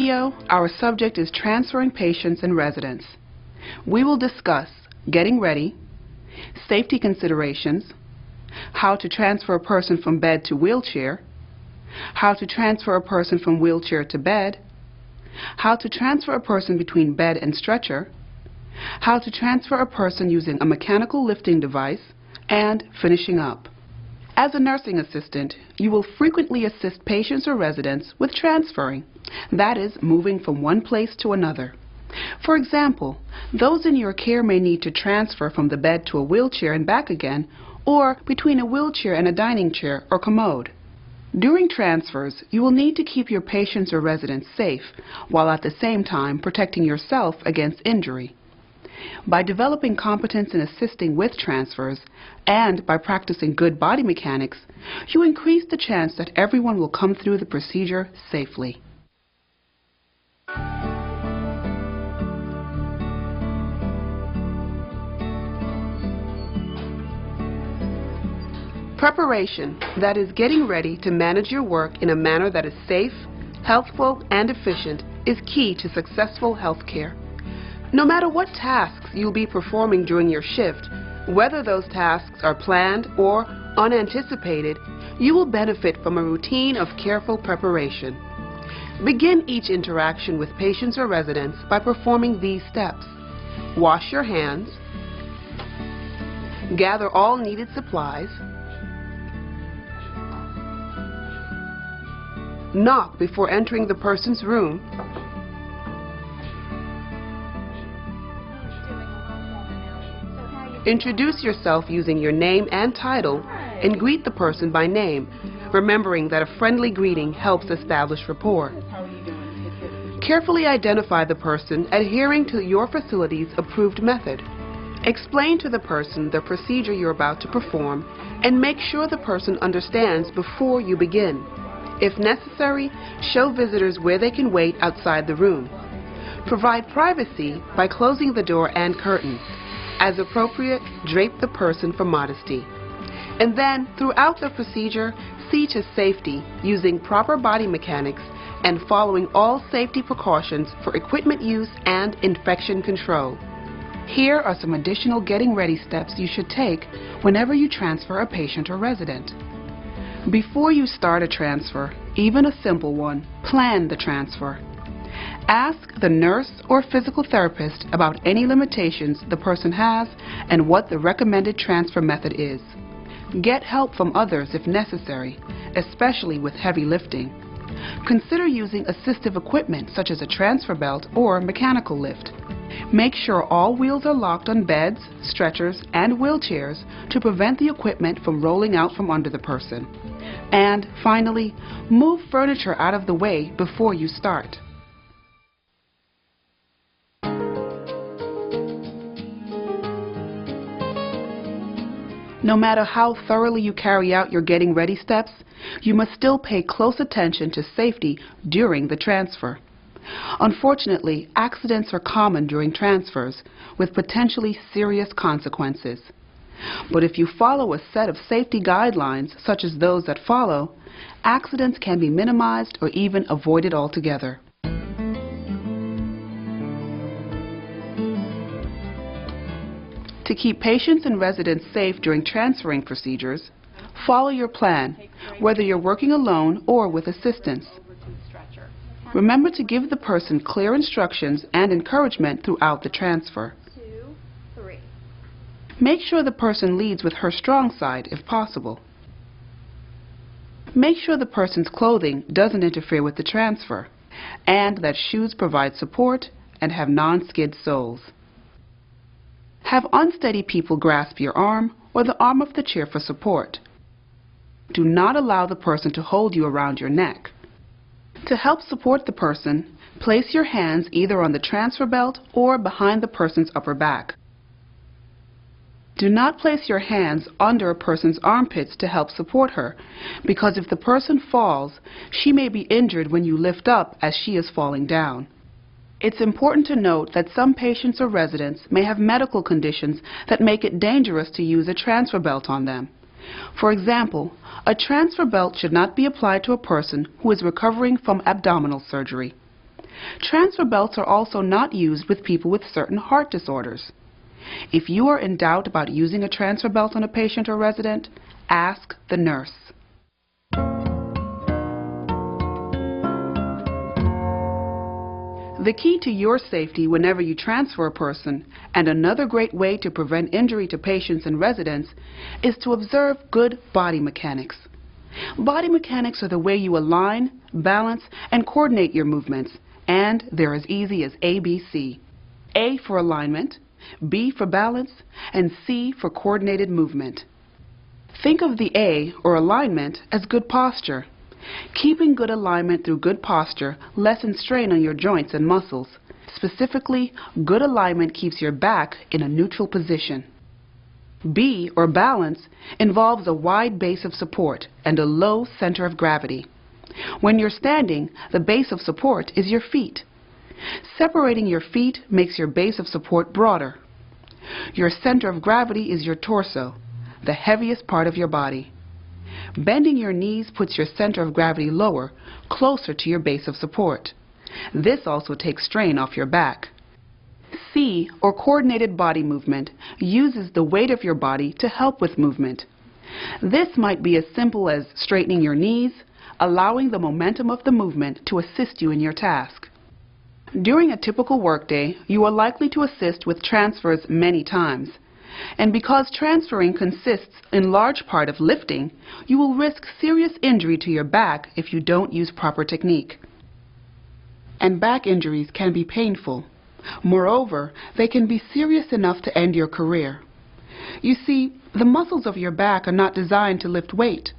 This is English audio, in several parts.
video, our subject is transferring patients and residents. We will discuss getting ready, safety considerations, how to transfer a person from bed to wheelchair, how to transfer a person from wheelchair to bed, how to transfer a person between bed and stretcher, how to transfer a person using a mechanical lifting device, and finishing up. As a nursing assistant, you will frequently assist patients or residents with transferring, that is, moving from one place to another. For example, those in your care may need to transfer from the bed to a wheelchair and back again, or between a wheelchair and a dining chair or commode. During transfers, you will need to keep your patients or residents safe, while at the same time protecting yourself against injury. By developing competence in assisting with transfers, and by practicing good body mechanics, you increase the chance that everyone will come through the procedure safely. Preparation, that is getting ready to manage your work in a manner that is safe, healthful, and efficient, is key to successful health care. No matter what tasks you'll be performing during your shift, whether those tasks are planned or unanticipated, you will benefit from a routine of careful preparation. Begin each interaction with patients or residents by performing these steps. Wash your hands. Gather all needed supplies. Knock before entering the person's room. Introduce yourself using your name and title and greet the person by name, remembering that a friendly greeting helps establish rapport. Carefully identify the person adhering to your facility's approved method. Explain to the person the procedure you're about to perform and make sure the person understands before you begin. If necessary, show visitors where they can wait outside the room. Provide privacy by closing the door and curtains. As appropriate, drape the person for modesty. And then, throughout the procedure, see to safety using proper body mechanics and following all safety precautions for equipment use and infection control. Here are some additional getting ready steps you should take whenever you transfer a patient or resident. Before you start a transfer, even a simple one, plan the transfer. Ask the nurse or physical therapist about any limitations the person has and what the recommended transfer method is. Get help from others if necessary, especially with heavy lifting. Consider using assistive equipment such as a transfer belt or mechanical lift. Make sure all wheels are locked on beds, stretchers, and wheelchairs to prevent the equipment from rolling out from under the person. And finally, move furniture out of the way before you start. No matter how thoroughly you carry out your getting ready steps, you must still pay close attention to safety during the transfer. Unfortunately, accidents are common during transfers, with potentially serious consequences. But if you follow a set of safety guidelines, such as those that follow, accidents can be minimized or even avoided altogether. To keep patients and residents safe during transferring procedures, follow your plan, whether you're working alone or with assistance. Remember to give the person clear instructions and encouragement throughout the transfer. Make sure the person leads with her strong side if possible. Make sure the person's clothing doesn't interfere with the transfer, and that shoes provide support and have non-skid soles. Have unsteady people grasp your arm or the arm of the chair for support. Do not allow the person to hold you around your neck. To help support the person, place your hands either on the transfer belt or behind the person's upper back. Do not place your hands under a person's armpits to help support her, because if the person falls, she may be injured when you lift up as she is falling down. It's important to note that some patients or residents may have medical conditions that make it dangerous to use a transfer belt on them. For example, a transfer belt should not be applied to a person who is recovering from abdominal surgery. Transfer belts are also not used with people with certain heart disorders. If you are in doubt about using a transfer belt on a patient or resident, ask the nurse. The key to your safety whenever you transfer a person, and another great way to prevent injury to patients and residents, is to observe good body mechanics. Body mechanics are the way you align, balance, and coordinate your movements, and they're as easy as ABC. A for alignment, B for balance, and C for coordinated movement. Think of the A, or alignment, as good posture. Keeping good alignment through good posture lessens strain on your joints and muscles. Specifically, good alignment keeps your back in a neutral position. B, or balance, involves a wide base of support and a low center of gravity. When you're standing, the base of support is your feet. Separating your feet makes your base of support broader. Your center of gravity is your torso, the heaviest part of your body. Bending your knees puts your center of gravity lower, closer to your base of support. This also takes strain off your back. C, or coordinated body movement, uses the weight of your body to help with movement. This might be as simple as straightening your knees, allowing the momentum of the movement to assist you in your task. During a typical workday, you are likely to assist with transfers many times. And because transferring consists in large part of lifting, you will risk serious injury to your back if you don't use proper technique. And back injuries can be painful. Moreover, they can be serious enough to end your career. You see, the muscles of your back are not designed to lift weight.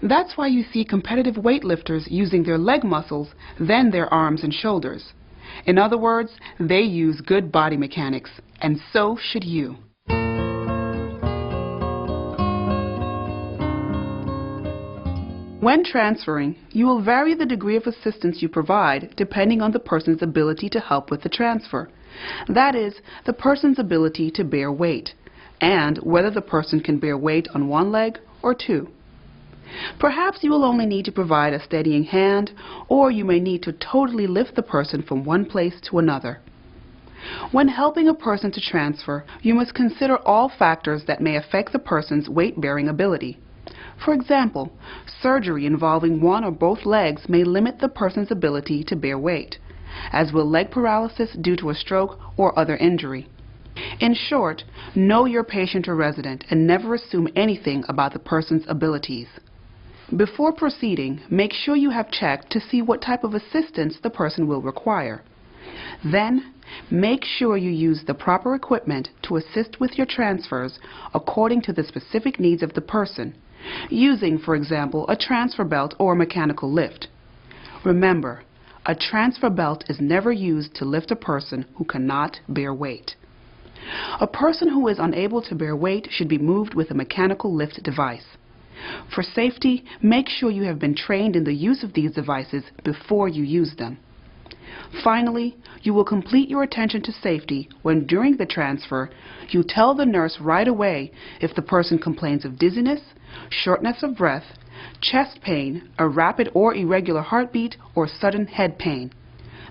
That's why you see competitive weightlifters using their leg muscles, then their arms and shoulders. In other words, they use good body mechanics, and so should you. When transferring, you will vary the degree of assistance you provide depending on the person's ability to help with the transfer. That is, the person's ability to bear weight, and whether the person can bear weight on one leg or two. Perhaps you will only need to provide a steadying hand, or you may need to totally lift the person from one place to another. When helping a person to transfer, you must consider all factors that may affect the person's weight-bearing ability. For example, surgery involving one or both legs may limit the person's ability to bear weight, as will leg paralysis due to a stroke or other injury. In short, know your patient or resident and never assume anything about the person's abilities. Before proceeding, make sure you have checked to see what type of assistance the person will require. Then, make sure you use the proper equipment to assist with your transfers according to the specific needs of the person, using, for example, a transfer belt or mechanical lift. Remember, a transfer belt is never used to lift a person who cannot bear weight. A person who is unable to bear weight should be moved with a mechanical lift device. For safety, make sure you have been trained in the use of these devices before you use them. Finally, you will complete your attention to safety when during the transfer you tell the nurse right away if the person complains of dizziness, shortness of breath, chest pain, a rapid or irregular heartbeat, or sudden head pain.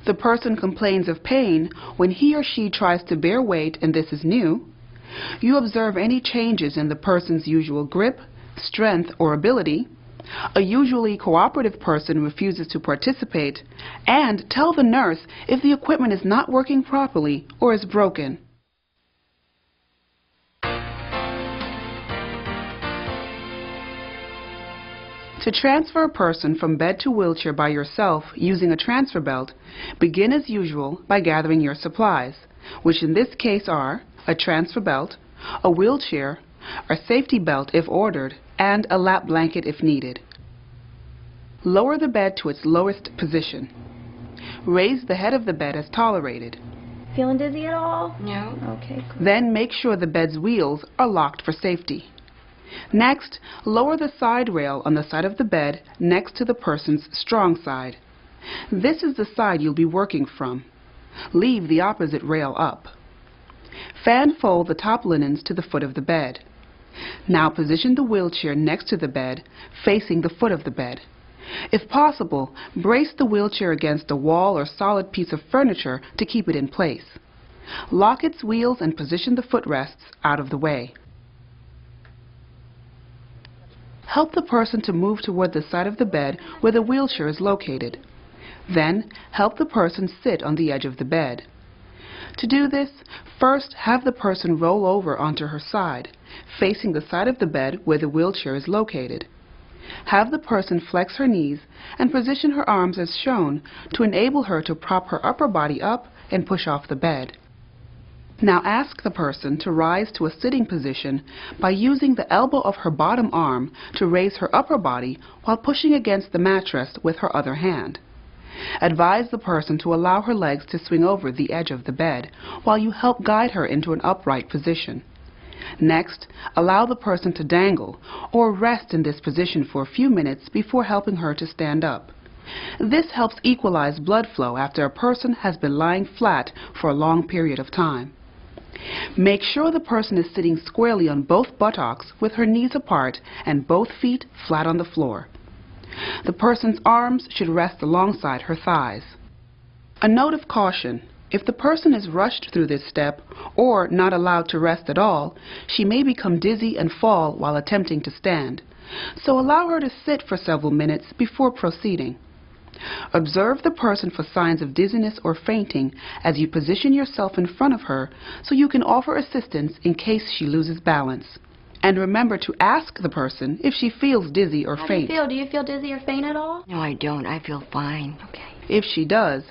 The person complains of pain when he or she tries to bear weight and this is new. You observe any changes in the person's usual grip, strength, or ability. A usually cooperative person refuses to participate, and tell the nurse if the equipment is not working properly or is broken. To transfer a person from bed to wheelchair by yourself using a transfer belt, begin as usual by gathering your supplies, which in this case are a transfer belt, a wheelchair, a safety belt if ordered, and a lap blanket if needed. Lower the bed to its lowest position. Raise the head of the bed as tolerated. Feeling dizzy at all? No. Okay, cool. Then make sure the bed's wheels are locked for safety. Next, lower the side rail on the side of the bed next to the person's strong side. This is the side you'll be working from. Leave the opposite rail up. Fan fold the top linens to the foot of the bed. Now position the wheelchair next to the bed, facing the foot of the bed. If possible, brace the wheelchair against a wall or solid piece of furniture to keep it in place. Lock its wheels and position the footrests out of the way. Help the person to move toward the side of the bed where the wheelchair is located. Then, help the person sit on the edge of the bed. To do this, first have the person roll over onto her side, facing the side of the bed where the wheelchair is located. Have the person flex her knees and position her arms as shown to enable her to prop her upper body up and push off the bed. Now ask the person to rise to a sitting position by using the elbow of her bottom arm to raise her upper body while pushing against the mattress with her other hand. Advise the person to allow her legs to swing over the edge of the bed while you help guide her into an upright position. Next, allow the person to dangle or rest in this position for a few minutes before helping her to stand up. This helps equalize blood flow after a person has been lying flat for a long period of time. Make sure the person is sitting squarely on both buttocks with her knees apart and both feet flat on the floor. The person's arms should rest alongside her thighs. A note of caution: if the person is rushed through this step or not allowed to rest at all, she may become dizzy and fall while attempting to stand, so allow her to sit for several minutes before proceeding. Observe the person for signs of dizziness or fainting as you position yourself in front of her so you can offer assistance in case she loses balance. And remember to ask the person if she feels dizzy or faint. Do you feel dizzy or faint at all? No, I don't. I feel fine. Okay. If she does,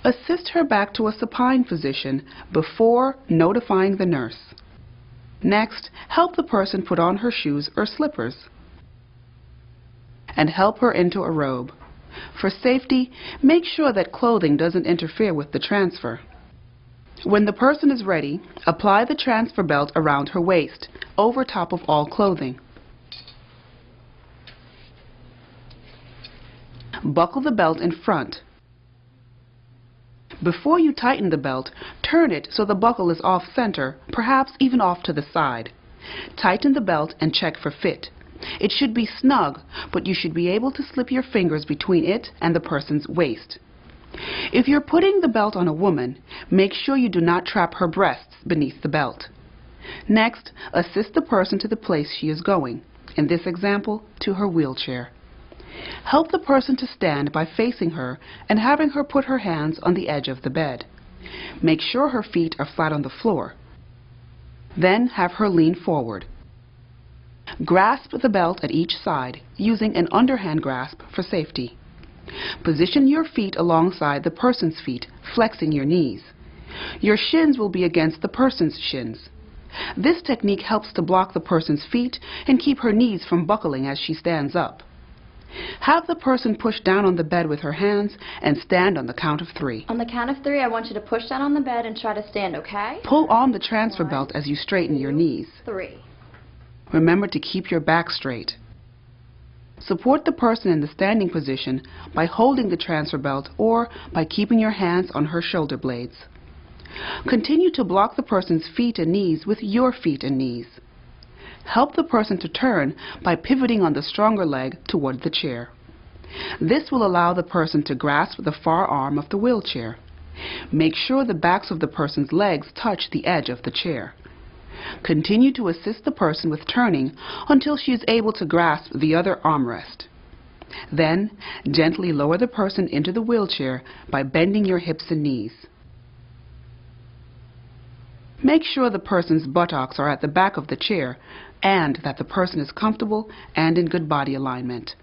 assist her back to a supine position before notifying the nurse. Next, help the person put on her shoes or slippers and help her into a robe. For safety, make sure that clothing doesn't interfere with the transfer. When the person is ready, apply the transfer belt around her waist, over top of all clothing. Buckle the belt in front. Before you tighten the belt, turn it so the buckle is off-center, perhaps even off to the side. Tighten the belt and check for fit. It should be snug, but you should be able to slip your fingers between it and the person's waist. If you're putting the belt on a woman, make sure you do not trap her breasts beneath the belt. Next, assist the person to the place she is going, in this example, to her wheelchair. Help the person to stand by facing her and having her put her hands on the edge of the bed. Make sure her feet are flat on the floor. Then have her lean forward. Grasp the belt at each side, using an underhand grasp for safety. Position your feet alongside the person's feet, flexing your knees. Your shins will be against the person's shins. This technique helps to block the person's feet and keep her knees from buckling as she stands up. Have the person push down on the bed with her hands and stand on the count of 3. On the count of 3, I want you to push down on the bed and try to stand, okay? Pull on the transfer belt as you straighten your knees. 3. Remember to keep your back straight. Support the person in the standing position by holding the transfer belt or by keeping your hands on her shoulder blades. Continue to block the person's feet and knees with your feet and knees. Help the person to turn by pivoting on the stronger leg toward the chair. This will allow the person to grasp the far arm of the wheelchair. Make sure the backs of the person's legs touch the edge of the chair. Continue to assist the person with turning until she is able to grasp the other armrest. Then, gently lower the person into the wheelchair by bending your hips and knees. Make sure the person's buttocks are at the back of the chair and that the person is comfortable and in good body alignment.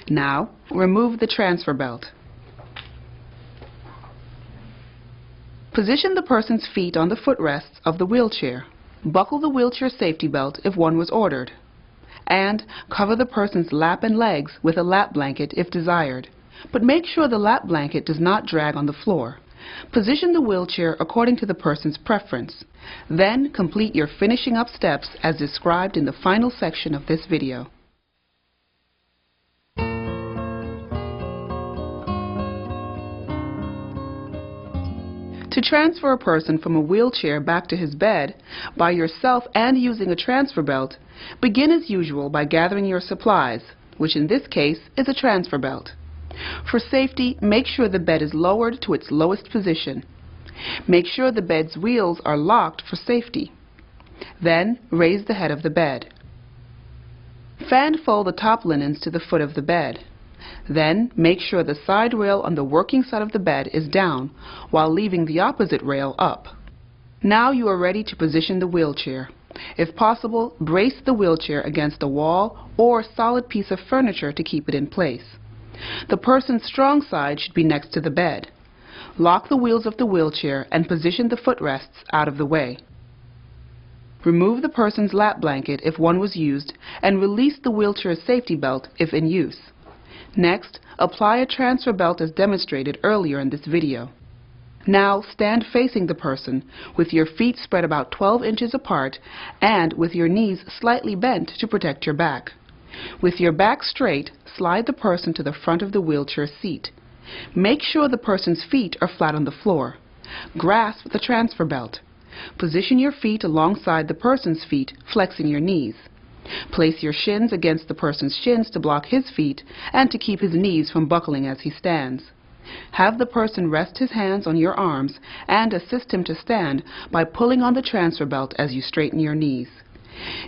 Now, remove the transfer belt. Position the person's feet on the footrests of the wheelchair. Buckle the wheelchair safety belt if one was ordered. And cover the person's lap and legs with a lap blanket if desired. But make sure the lap blanket does not drag on the floor. Position the wheelchair according to the person's preference. Then complete your finishing up steps as described in the final section of this video. To transfer a person from a wheelchair back to his bed by yourself and using a transfer belt, begin as usual by gathering your supplies, which in this case is a transfer belt. For safety, make sure the bed is lowered to its lowest position. Make sure the bed's wheels are locked for safety. Then, raise the head of the bed. Fan fold the top linens to the foot of the bed. Then, make sure the side rail on the working side of the bed is down, while leaving the opposite rail up. Now you are ready to position the wheelchair. If possible, brace the wheelchair against a wall or solid piece of furniture to keep it in place. The person's strong side should be next to the bed. Lock the wheels of the wheelchair and position the footrests out of the way. Remove the person's lap blanket if one was used and release the wheelchair's safety belt if in use. Next, apply a transfer belt as demonstrated earlier in this video. Now stand facing the person with your feet spread about 12 inches apart and with your knees slightly bent to protect your back. With your back straight, slide the person to the front of the wheelchair seat. Make sure the person's feet are flat on the floor. Grasp the transfer belt. Position your feet alongside the person's feet, flexing your knees. Place your shins against the person's shins to block his feet and to keep his knees from buckling as he stands. Have the person rest his hands on your arms and assist him to stand by pulling on the transfer belt as you straighten your knees.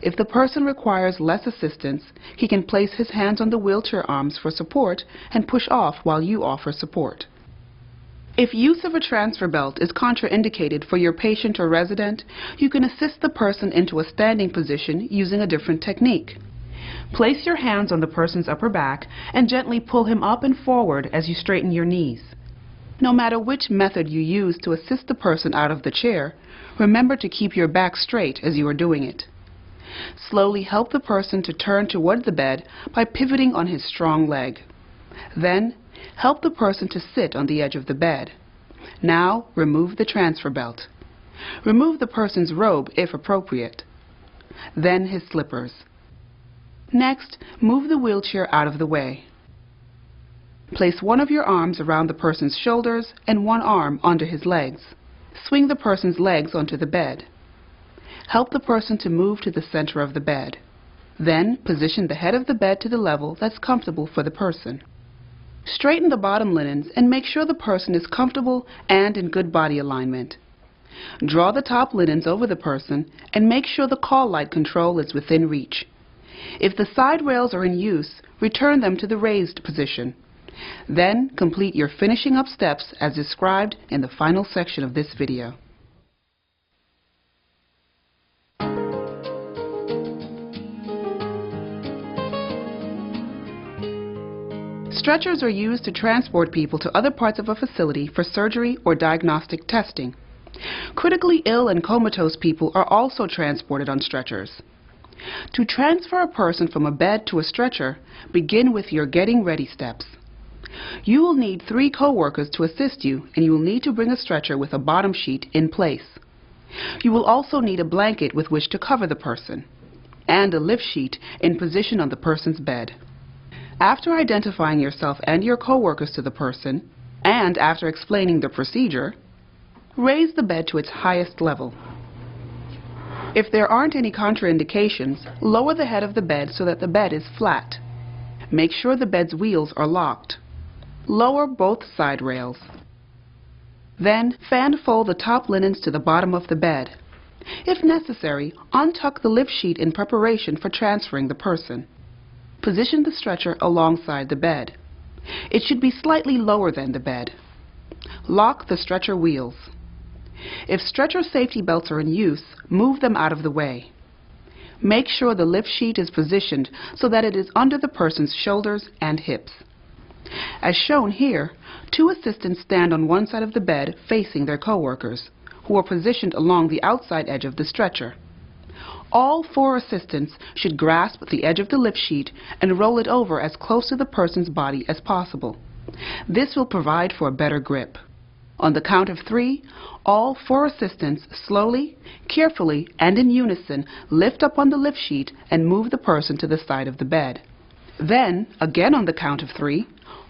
If the person requires less assistance, he can place his hands on the wheelchair arms for support and push off while you offer support. If use of a transfer belt is contraindicated for your patient or resident, you can assist the person into a standing position using a different technique. Place your hands on the person's upper back and gently pull him up and forward as you straighten your knees. No matter which method you use to assist the person out of the chair, remember to keep your back straight as you are doing it. Slowly help the person to turn toward the bed by pivoting on his strong leg. Then, help the person to sit on the edge of the bed. Now, remove the transfer belt. Remove the person's robe if appropriate. Then his slippers. Next, move the wheelchair out of the way. Place one of your arms around the person's shoulders and one arm under his legs. Swing the person's legs onto the bed. Help the person to move to the center of the bed. Then, position the head of the bed to the level that's comfortable for the person. Straighten the bottom linens and make sure the person is comfortable and in good body alignment. Draw the top linens over the person and make sure the call light control is within reach. If the side rails are in use, return them to the raised position. Then, complete your finishing up steps as described in the final section of this video. Stretchers are used to transport people to other parts of a facility for surgery or diagnostic testing. Critically ill and comatose people are also transported on stretchers. To transfer a person from a bed to a stretcher, begin with your getting ready steps. You will need 3 co-workers to assist you, and you will need to bring a stretcher with a bottom sheet in place. You will also need a blanket with which to cover the person, and a lift sheet in position on the person's bed. After identifying yourself and your co-workers to the person, and after explaining the procedure, raise the bed to its highest level. If there aren't any contraindications, lower the head of the bed so that the bed is flat. Make sure the bed's wheels are locked. Lower both side rails. Then, fan fold the top linens to the bottom of the bed. If necessary, untuck the lift sheet in preparation for transferring the person. Position the stretcher alongside the bed. It should be slightly lower than the bed. Lock the stretcher wheels. If stretcher safety belts are in use, move them out of the way. Make sure the lift sheet is positioned so that it is under the person's shoulders and hips. As shown here, 2 assistants stand on one side of the bed facing their co-workers, who are positioned along the outside edge of the stretcher. All 4 assistants should grasp the edge of the lift sheet and roll it over as close to the person's body as possible. This will provide for a better grip. On the count of 3, all 4 assistants slowly, carefully, and in unison lift up on the lift sheet and move the person to the side of the bed. Then, again on the count of 3,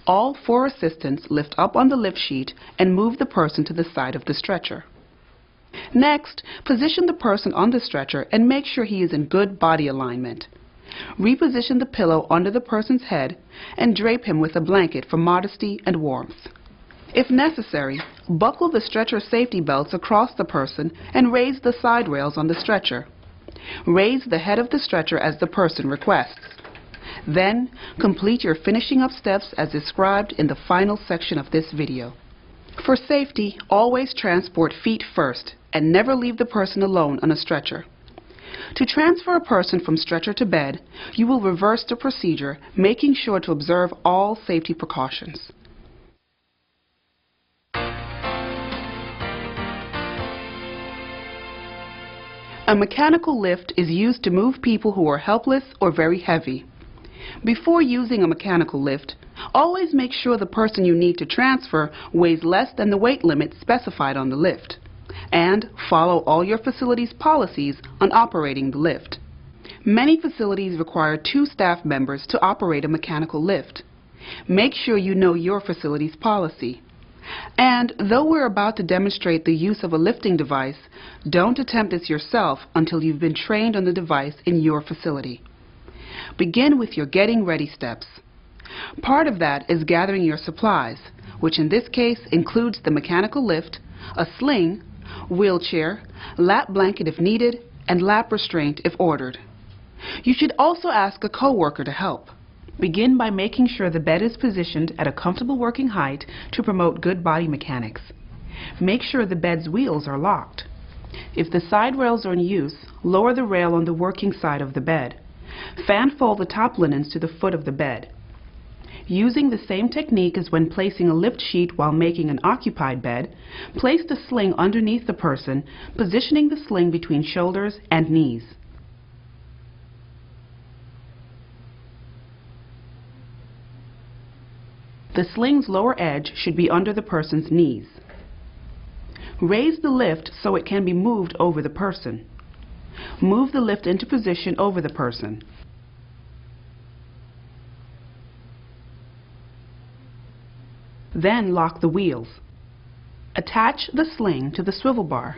all 4 assistants lift up on the lift sheet and move the person to the side of the stretcher. Next, position the person on the stretcher and make sure he is in good body alignment. Reposition the pillow under the person's head and drape him with a blanket for modesty and warmth. If necessary, buckle the stretcher safety belts across the person and raise the side rails on the stretcher. Raise the head of the stretcher as the person requests. Then, complete your finishing up steps as described in the final section of this video. For safety, always transport feet first and never leave the person alone on a stretcher. To transfer a person from stretcher to bed, you will reverse the procedure, making sure to observe all safety precautions. A mechanical lift is used to move people who are helpless or very heavy. Before using a mechanical lift, always make sure the person you need to transfer weighs less than the weight limit specified on the lift, and follow all your facility's policies on operating the lift. Many facilities require 2 staff members to operate a mechanical lift. Make sure you know your facility's policy. And though we're about to demonstrate the use of a lifting device, don't attempt this yourself until you've been trained on the device in your facility. Begin with your getting ready steps. Part of that is gathering your supplies, which in this case includes the mechanical lift, a sling, wheelchair, lap blanket if needed, and lap restraint if ordered. You should also ask a coworker to help. Begin by making sure the bed is positioned at a comfortable working height to promote good body mechanics. Make sure the bed's wheels are locked. If the side rails are in use, lower the rail on the working side of the bed. Fan fold the top linens to the foot of the bed. Using the same technique as when placing a lift sheet while making an occupied bed, place the sling underneath the person, positioning the sling between shoulders and knees. The sling's lower edge should be under the person's knees. Raise the lift so it can be moved over the person. Move the lift into position over the person. Then lock the wheels. Attach the sling to the swivel bar.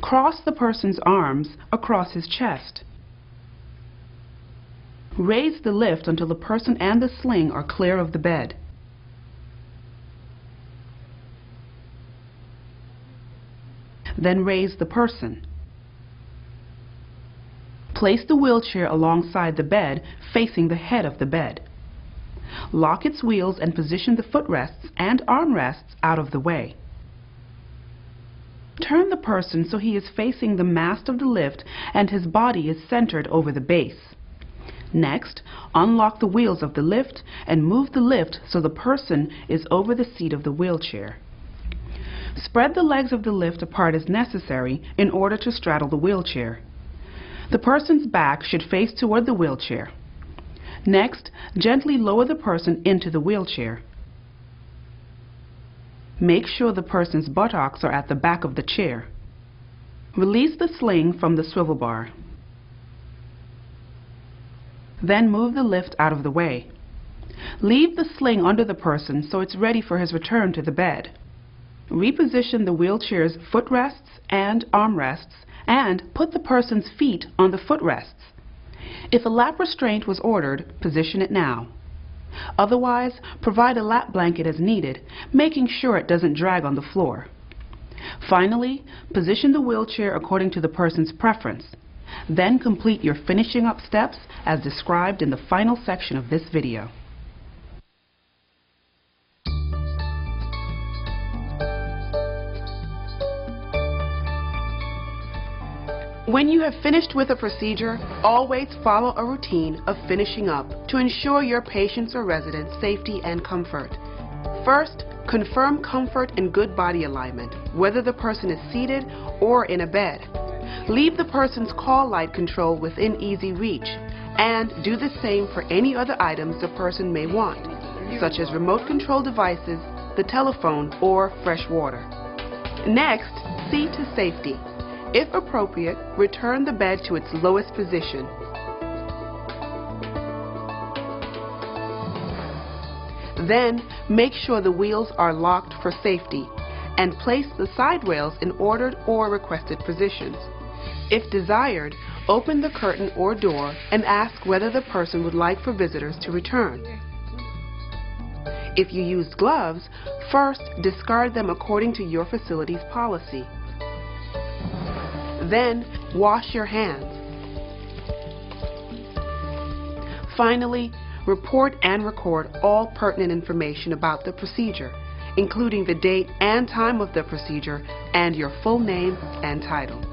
Cross the person's arms across his chest. Raise the lift until the person and the sling are clear of the bed. Then raise the person. Place the wheelchair alongside the bed, facing the head of the bed. Lock its wheels and position the footrests and armrests out of the way. Turn the person so he is facing the mast of the lift and his body is centered over the base. Next, unlock the wheels of the lift and move the lift so the person is over the seat of the wheelchair. Spread the legs of the lift apart as necessary in order to straddle the wheelchair. The person's back should face toward the wheelchair. Next, gently lower the person into the wheelchair. Make sure the person's buttocks are at the back of the chair. Release the sling from the swivel bar. Then move the lift out of the way. Leave the sling under the person so it's ready for his return to the bed. Reposition the wheelchair's footrests and armrests and put the person's feet on the footrests. If a lap restraint was ordered, position it now. Otherwise, provide a lap blanket as needed, making sure it doesn't drag on the floor. Finally, position the wheelchair according to the person's preference. Then complete your finishing up steps as described in the final section of this video. When you have finished with a procedure, always follow a routine of finishing up to ensure your patient's or resident's safety and comfort. First, confirm comfort and good body alignment, whether the person is seated or in a bed. Leave the person's call light control within easy reach, and do the same for any other items the person may want, such as remote control devices, the telephone, or fresh water. Next, see to safety. If appropriate, return the bed to its lowest position. Then, make sure the wheels are locked for safety, and place the side rails in ordered or requested positions. If desired, open the curtain or door and ask whether the person would like for visitors to return. If you used gloves, first discard them according to your facility's policy. Then, wash your hands. Finally, report and record all pertinent information about the procedure, including the date and time of the procedure and your full name and title.